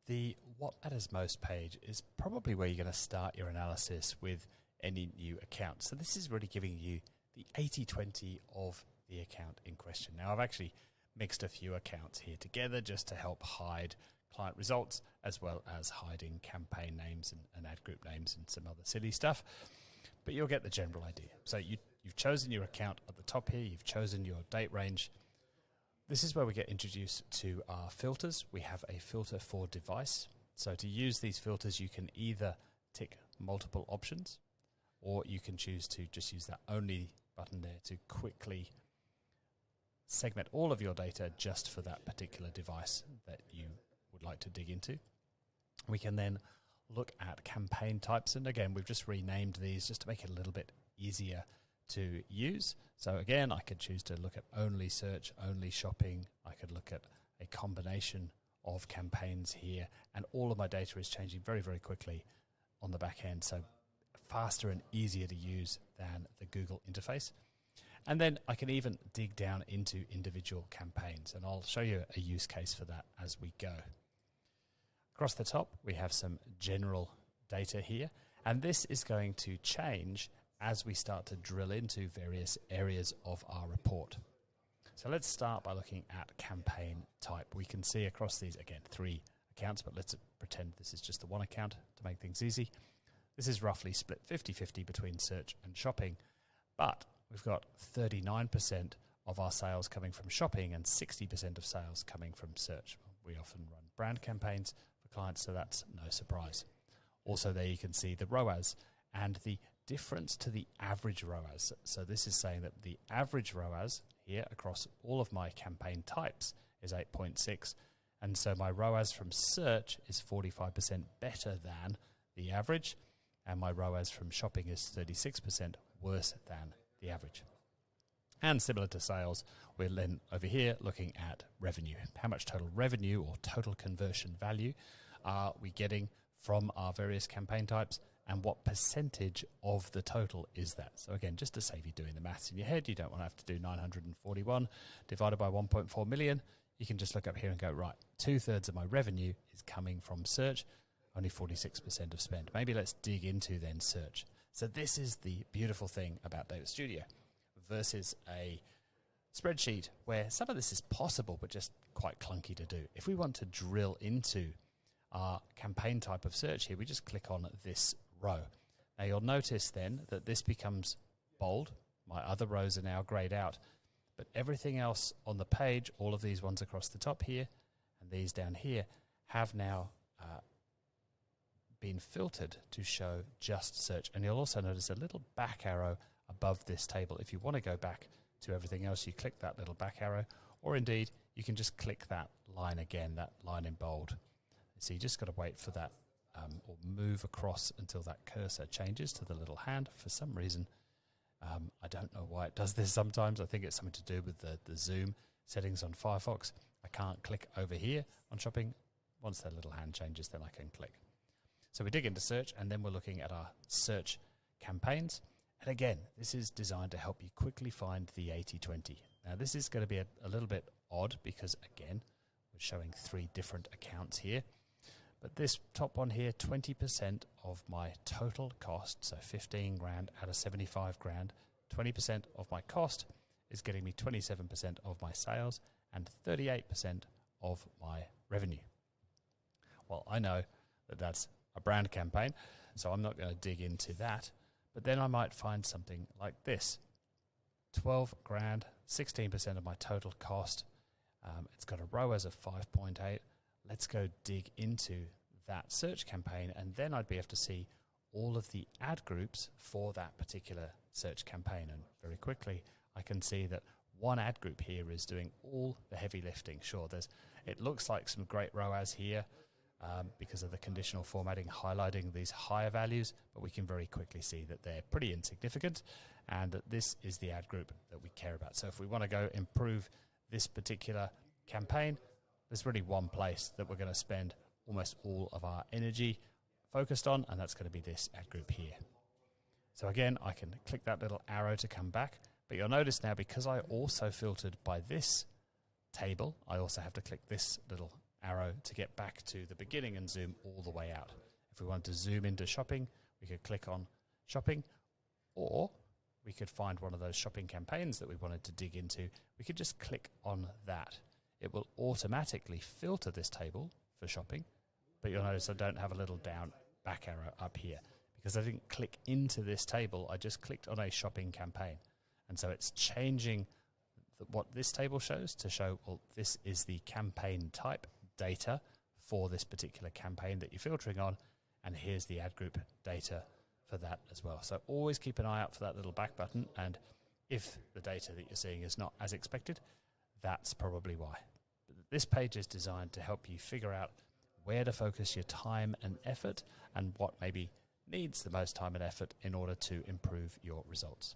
The What Matters Most page is probably where you're going to start your analysis with any new account. So this is really giving you the 80-20 of the account in question. Now, I've actually mixed a few accounts here together just to help hide client results, as well as hiding campaign names and ad group names and some other silly stuff. But you'll get the general idea. So you've chosen your account at the top here. You've chosen your date range. This is where we get introduced to our filters. We have a filter for device. So to use these filters, you can either tick multiple options, or you can choose to just use that only button there to quickly segment all of your data just for that particular device that you would like to dig into. We can then look at campaign types. And again, we've just renamed these just to make it a little bit easier to use. So again, I could choose to look at only search, only shopping. I could look at a combination of campaigns here, and all of my data is changing very, very quickly on the back end. So faster and easier to use than the Google interface. And then I can even dig down into individual campaigns, and I'll show you a use case for that as we go. Across the top, we have some general data here, and this is going to change as we start to drill into various areas of our report. So let's start by looking at campaign type. We can see across these, again, 3 accounts, but let's pretend this is just the one account to make things easy. This is roughly split 50-50 between search and shopping, but we've got 39% of our sales coming from shopping and 60% of sales coming from search. We often run brand campaigns for clients, so that's no surprise. Also there you can see the ROAS and the difference to the average ROAS. So this is saying that the average ROAS here across all of my campaign types is 8.6. And so my ROAS from search is 45% better than the average. And my ROAS from shopping is 36% worse than the average. And similar to sales, we're then over here looking at revenue. How much total revenue or total conversion value are we getting from our various campaign types, and what percentage of the total is that? So again, just to save you doing the maths in your head, you don't want to have to do 941 divided by 1.4 million. You can just look up here and go, right, 2/3 of my revenue is coming from search, only 46% of spend. Maybe let's dig into then search. So this is the beautiful thing about Data Studio versus a spreadsheet where some of this is possible, but just quite clunky to do. If we want to drill into our campaign type of search here, we just click on this row. Now you'll notice then that this becomes bold. My other rows are now grayed out, but everything else on the page, all of these ones across the top here and these down here, have now been filtered to show just search. And you'll also notice a little back arrow above this table. If you want to go back to everything else, you click that little back arrow, or indeed you can just click that line again, that line in bold. So you just got to wait for that or move across until that cursor changes to the little hand. For some reason, I don't know why it does this sometimes. I think it's something to do with the zoom settings on Firefox. I can't click over here on shopping. Once that little hand changes, then I can click. So we dig into search, and then we're looking at our search campaigns. And again, this is designed to help you quickly find the 80-20. Now this is going to be a little bit odd because, again, we're showing 3 different accounts here. But this top one here, 20% of my total cost, so 15 grand out of 75 grand, 20% of my cost is getting me 27% of my sales and 38% of my revenue. Well, I know that that's a brand campaign, so I'm not going to dig into that. But then I might find something like this. 12 grand, 16% of my total cost. It's got a ROAS of 5.8. Let's go dig into that search campaign, and then I'd be able to see all of the ad groups for that particular search campaign. And very quickly, I can see that one ad group here is doing all the heavy lifting. Sure, it looks like some great ROAS here because of the conditional formatting highlighting these higher values, but we can very quickly see that they're pretty insignificant and that this is the ad group that we care about. So if we want to go improve this particular campaign, there's really one place that we're going to spend almost all of our energy focused on, and that's going to be this ad group here. So again, I can click that little arrow to come back, but you'll notice now because I also filtered by this table, I also have to click this little arrow to get back to the beginning and zoom all the way out. If we want to zoom into shopping, we could click on shopping, or we could find one of those shopping campaigns that we wanted to dig into. We could just click on that. It will automatically filter this table for shopping, but you'll notice I don't have a little down back arrow up here because I didn't click into this table. I just clicked on a shopping campaign. And so it's changing what this table shows to show, well, this is the campaign type data for this particular campaign that you're filtering on, and here's the ad group data for that as well. So always keep an eye out for that little back button, and if the data that you're seeing is not as expected, that's probably why. This page is designed to help you figure out where to focus your time and effort and what maybe needs the most time and effort in order to improve your results.